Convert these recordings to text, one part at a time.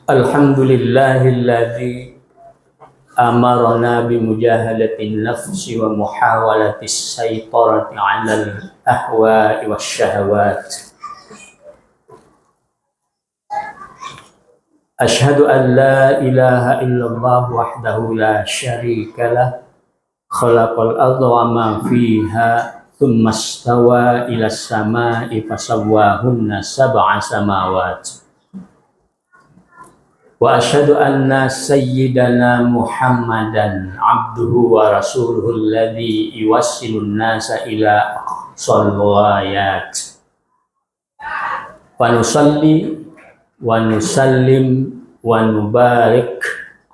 Alhamdulillahilladzi amarna bimujahadatin nafsi wa muhawalatis saytarati 'alal ahwa'i wasyahawat. Ashhadu an la ilaha illallah wahdahu la syarika lah, khalaqal arda wa ma fiha, thumma istawa ila samai fasawwahunna sab'a samawat. Wa asyhadu anna sayyidana Muhammadan abduhu wa rasuluhu alladhi yuwassilun nasa ila aqsal ghayat. Wa nusalli wa nusallim wa nubarik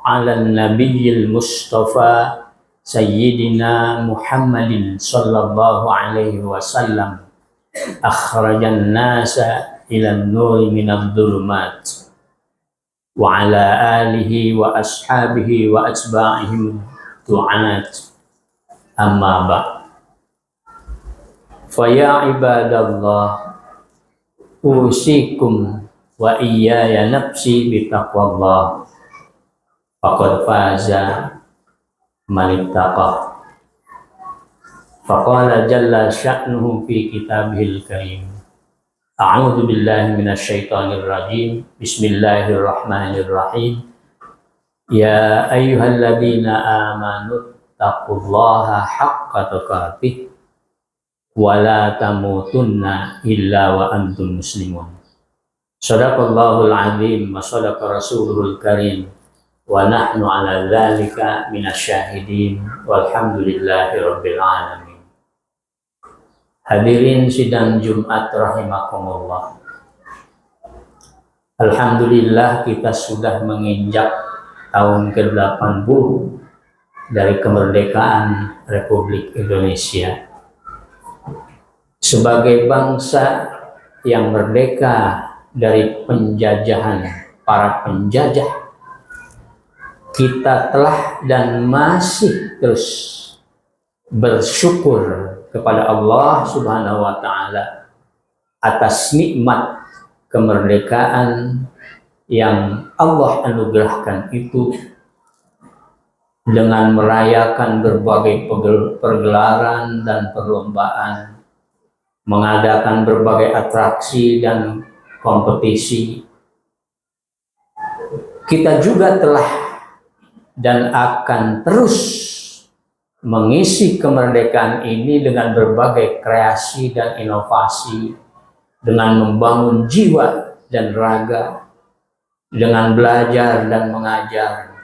ala nabiyyil mustafa sayyidina Muhammadin sallallahu alaihi wasallam akhrajan nasa ila an-nuri minadh dhulumat wa ala alihi wa ashabihi wa atba'ihim du'at. Amma ba'd. Fa ya ibadallah, usikum wa iyaya nafsi bitaqwallah, faqad faza man ittaqa. Faqala jalla sya'nuhu fi kitabihil karim, a'udzu billahi minasyaitonir rajim. Bismillahirrahmanirrahim. Ya ayyuhalladzina amanu taqullaha haqqa tuqatih wa la tamutunna illa wa antum muslimun. Shadaqallahul azim wa shadaqa rasuluhul karim wa nahnu ala dzalika minasyahidin walhamdulillahi rabbil alamin. Hadirin sidang Jumat rahimakumullah. Alhamdulillah kita sudah menginjak tahun ke-80 dari kemerdekaan Republik Indonesia. Sebagai bangsa yang merdeka dari penjajahan para penjajah, kita telah dan masih terus bersyukur kepada Allah Subhanahu wa ta'ala atas nikmat kemerdekaan yang Allah anugerahkan itu, dengan merayakan berbagai pergelaran dan perlombaan, mengadakan berbagai atraksi dan kompetisi. Kita juga telah dan akan terus mengisi kemerdekaan ini dengan berbagai kreasi dan inovasi, dengan membangun jiwa dan raga, dengan belajar dan mengajar,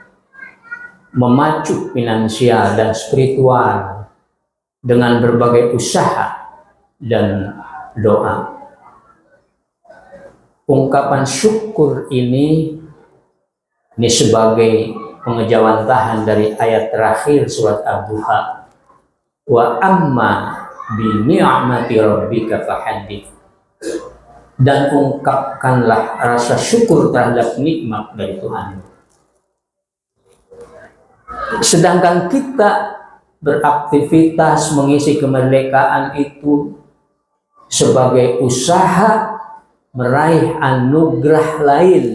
memacu finansial dan spiritual, dengan berbagai usaha dan doa. Ungkapan syukur ini sebagai pengejawantahan dari ayat terakhir surat Ad-Duha, wa amma bi ni'mati rabbika fahaddits, dan ungkapkanlah rasa syukur terhadap nikmat dari Tuhan. Sedangkan kita beraktivitas mengisi kemerdekaan itu sebagai usaha meraih anugerah lain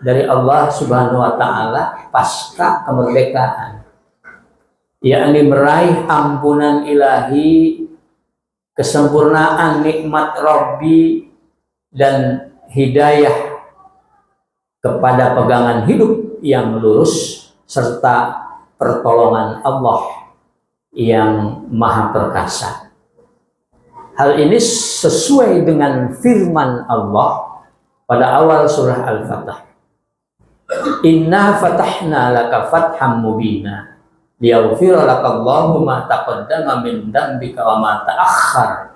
dari Allah Subhanahu wa ta'ala pasca kemerdekaan, yakni meraih ampunan ilahi, kesempurnaan nikmat Rabbi, dan hidayah kepada pegangan hidup yang lurus, serta pertolongan Allah yang maha perkasa. Hal ini sesuai dengan firman Allah pada awal surah Al-Fatah. Inna fatahna laka fatham mubina liyaghfira lakallahu ma taqaddama min dhanbika wa ma ta'akhkhar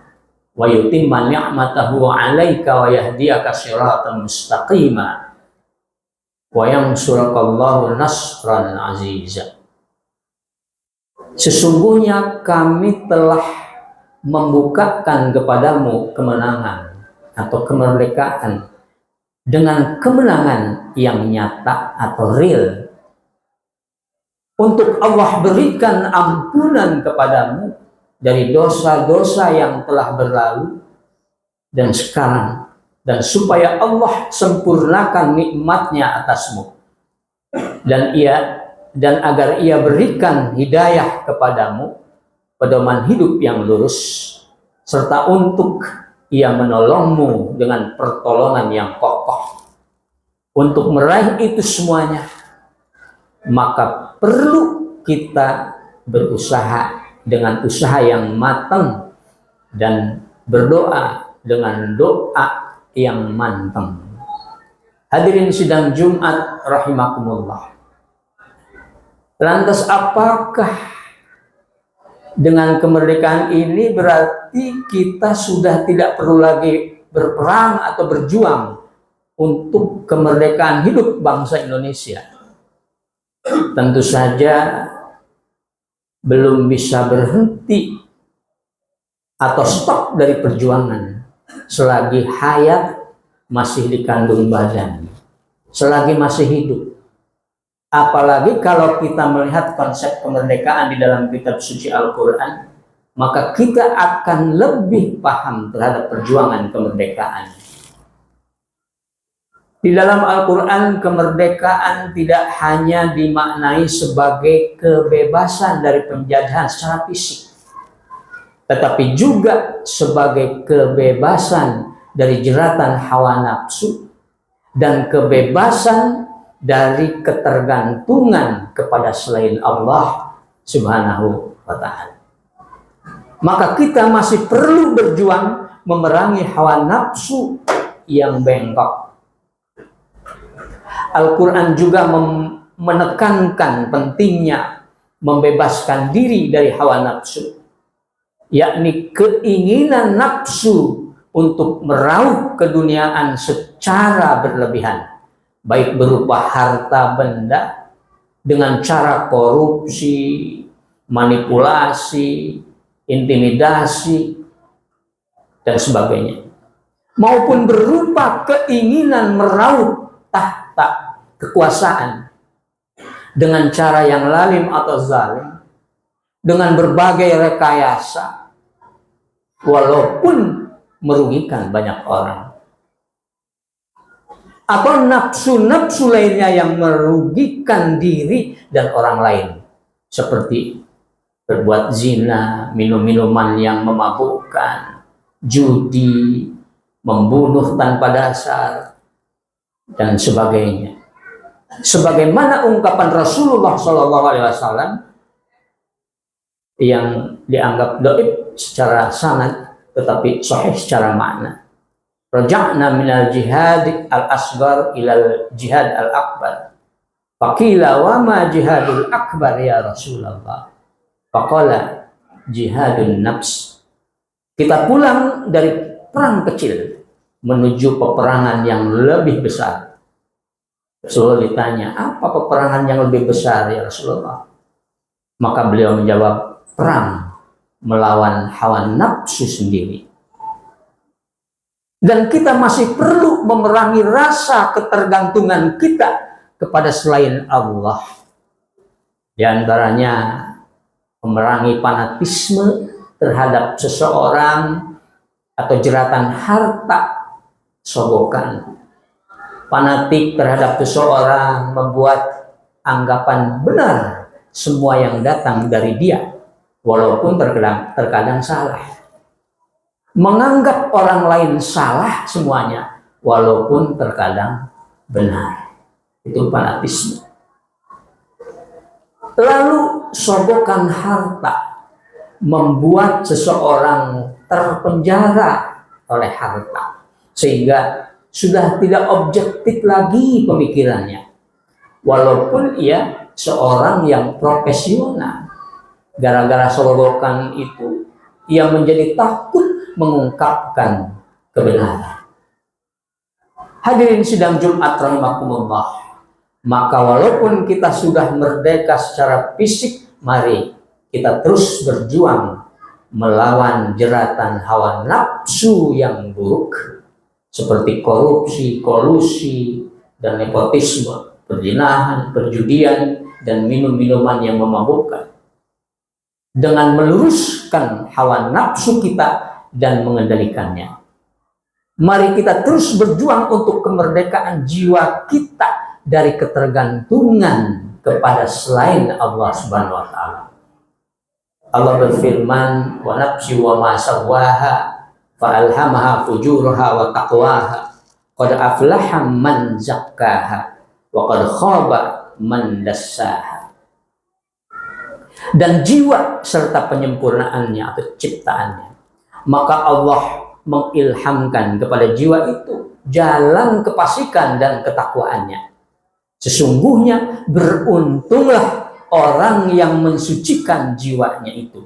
wa yutimma ni'matahu 'alaika wa yahdiyaka siratan mustaqima wa yansurakallahu nasran aziza. Sesungguhnya kami telah membukakan kepadamu kemenangan atau kemerdekaan dengan kemenangan yang nyata atau real, untuk Allah berikan ampunan kepadamu dari dosa-dosa yang telah berlalu dan sekarang dan supaya Allah sempurnakan nikmatnya atasmu, dan agar ia berikan hidayah kepadamu, pedoman hidup yang lurus, serta untuk ia menolongmu dengan pertolongan yang kokoh. Untuk meraih itu semuanya, maka perlu kita berusaha dengan usaha yang matang dan berdoa dengan doa yang mantap. Hadirin sidang Jumat rahimakumullah. Lantas apakah dengan kemerdekaan ini berarti kita sudah tidak perlu lagi berperang atau berjuang untuk kemerdekaan hidup bangsa Indonesia? Tentu saja belum bisa berhenti atau stop dari perjuangan selagi hayat masih dikandung badan, selagi masih hidup. Apalagi kalau kita melihat konsep kemerdekaan di dalam kitab suci Al-Quran, maka kita akan lebih paham terhadap perjuangan kemerdekaan. Di dalam Al-Quran, kemerdekaan tidak hanya dimaknai sebagai kebebasan dari penjajahan secara fisik, tetapi juga sebagai kebebasan dari jeratan hawa nafsu dan kebebasan dari ketergantungan kepada selain Allah Subhanahu wa Ta'ala. Maka kita masih perlu berjuang memerangi hawa nafsu yang bengkok. Al-Quran juga menekankan pentingnya membebaskan diri dari hawa nafsu, yakni keinginan nafsu untuk meraup keduniaan secara berlebihan, baik berupa harta benda dengan cara korupsi, manipulasi, intimidasi, dan sebagainya, maupun berupa keinginan meraup tahta kekuasaan dengan cara yang lalim atau zalim, dengan berbagai rekayasa, walaupun merugikan banyak orang, atau nafsu-nafsu lainnya yang merugikan diri dan orang lain, seperti berbuat zina, minum-minuman yang memabukkan, judi, membunuh tanpa dasar, dan sebagainya. Sebagaimana ungkapan Rasulullah SAW yang dianggap dhaif secara sanad, tetapi sahih secara makna. Raja'na minal jihad al-asghar ilal jihad al-akbar. Faqila wa ma jihadul akbar ya Rasulullah? Faqala jihadun nafs. Kita pulang dari perang kecil menuju peperangan yang lebih besar. Rasulullah ditanya, apa peperangan yang lebih besar ya Rasulullah? Maka beliau menjawab, perang melawan hawa nafsu sendiri. Dan kita masih perlu memerangi rasa ketergantungan kita kepada selain Allah. Di antaranya memerangi fanatisme terhadap seseorang atau jeratan harta sogokan. Fanatik terhadap seseorang membuat anggapan benar semua yang datang dari dia, walaupun terkadang salah. Menganggap orang lain salah semuanya, walaupun terkadang benar. Itu fanatisme. Lalu sogokan harta membuat seseorang terpenjara oleh harta, sehingga sudah tidak objektif lagi pemikirannya, walaupun ia seorang yang profesional. Gara-gara sogokan itu, ia menjadi takut mengungkapkan kebenaran. Hadirin sidang Jumat rahimakumullah, maka walaupun kita sudah merdeka secara fisik, mari kita terus berjuang melawan jeratan hawa nafsu yang buruk, seperti korupsi, kolusi, dan nepotisme, perzinahan, perjudian, dan minum-minuman yang memabukkan, dengan meluruskan hawa nafsu kita dan mengendalikannya. Mari kita terus berjuang untuk kemerdekaan jiwa kita dari ketergantungan kepada selain Allah Subhanahu wa taala. Allah berfirman, "Wa nafsi wa ma sawwaha fa alhamaha fujuraha wa taqwaha. Qad aflaha man zakkaha wa qad khaba man dassaha." Dan jiwa serta penyempurnaannya atau ciptaannya, maka Allah mengilhamkan kepada jiwa itu jalan kefasikan dan ketakwaannya. Sesungguhnya beruntunglah orang yang mensucikan jiwanya itu,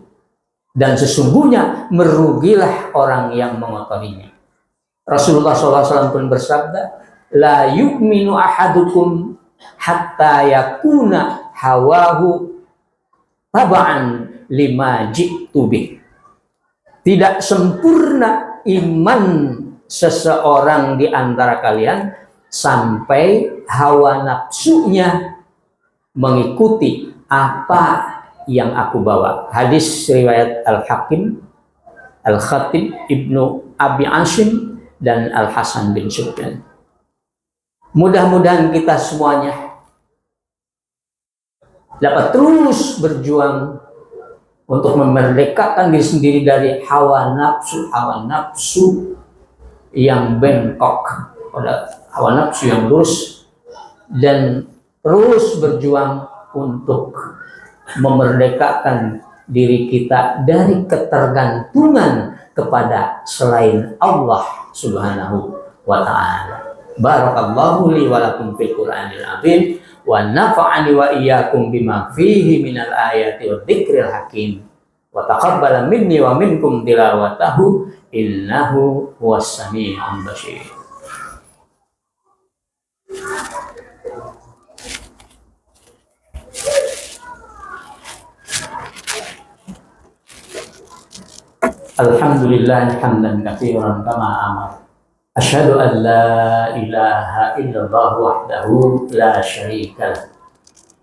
dan sesungguhnya merugilah orang yang mengotorinya. Rasulullah SAW pun bersabda, "La yu'minu ahadukum hatta yakuna hawahu taba'an lima ji'tu bih." Tidak sempurna iman seseorang di antara kalian sampai hawa nafsunya mengikuti apa yang aku bawa. Hadis riwayat Al-Hakim, Al-Khatib, Ibnu Abi Asim, dan Al-Hasan bin Sufyan. Mudah-mudahan kita semuanya dapat terus berjuang untuk memerdekakan diri sendiri dari hawa nafsu yang bengkok, pada hawa nafsu yang lurus, dan terus berjuang untuk memerdekakan diri kita dari ketergantungan kepada selain Allah Subhanahu wa ta'ala. Barakallahu li wa lakum fil Qur'anil azim wa nafa'ani wa iyyakum bima fihi minal ayati wa dzikril hakim wa taqabbala minni wa minkum tilawatahu innahu huwas sami'un basir. Alhamdulillah hamdan katsiran kama amar. Asyhadu an la ilaha illallah wahdahu la syarika lah.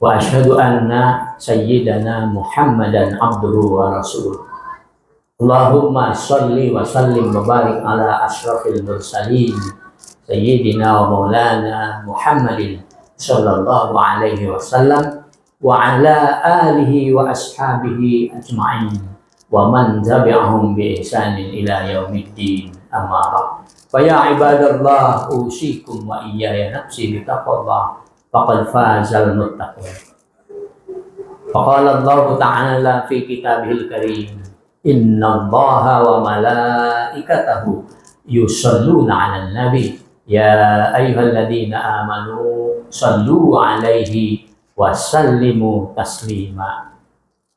Wa asyhadu anna sayyidana Muhammadan abduhu wa rasuluh. Allahumma shalli wa sallim wa barik ala asyrafil mursalin sayyidina wa maulana Muhammadin sallallahu alaihi wasallam wa ala alihi wa ashabihi ajma'in wa man tabi'ahum bi ihsanin ila yaumiddin. Amma ba'd. Fa ya ibadallah usikum wa iyaya nafsi bi taqwallah faqad fazal muttaqun. Faqala Allah ta'ala fi kitabihil karim, innallaha wa malaikatahu yusalluna 'alan nabi ya ayyuhalladzina amanu sallu 'alaihi wa sallimu taslima.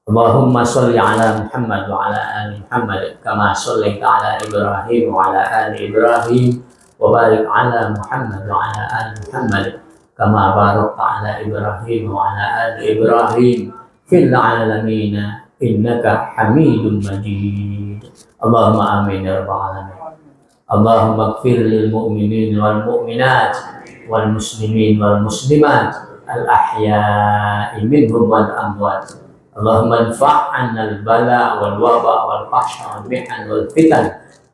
Allahumma sholli ala Muhammad wa ala ali Muhammad kama shallaita ala Ibrahim wa ala ali Ibrahim wa barik ala Muhammad wa ala ali Muhammad kama barakta ala Ibrahim wa ala ali Ibrahim fil alamin innaka Hamidum Majid. Allahumma amin ya rabbal alamin. Allahumma ighfir lil mu'minin wal mu'minat wal muslimin wal muslimat al ahya'i minhum wal amwat. Allahumma anfa'na al-bala wal waba wal fahsya wal mihan wal fitan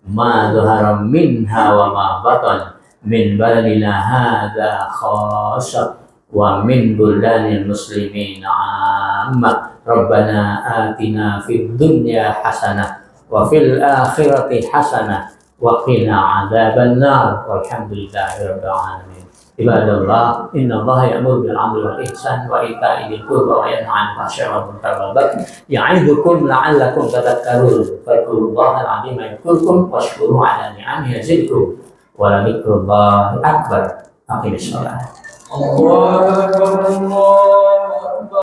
ma dhahara minha wa ma batan min baladina hadha khassa wa min buldanil muslimin amma. Rabbana atina fid dunya hasanah wa fil akhirati hasanah wa qina adzaban nar walhamdulillahi rabbil alamin. Ibadallah, innallaha ya'muru bil 'adli wal ihsan wa ita'i dzil qurba wa yanha 'anil fahsya'i wal munkari wal baghi ya'idukum la'allakum tadhakkarun. Fadhkurullaha al-'azima yadhkurkum washkuru 'ala ni'amihi yazidkum wa la dzikrullahi akbar. Aqimis shalah. Allahu akbar.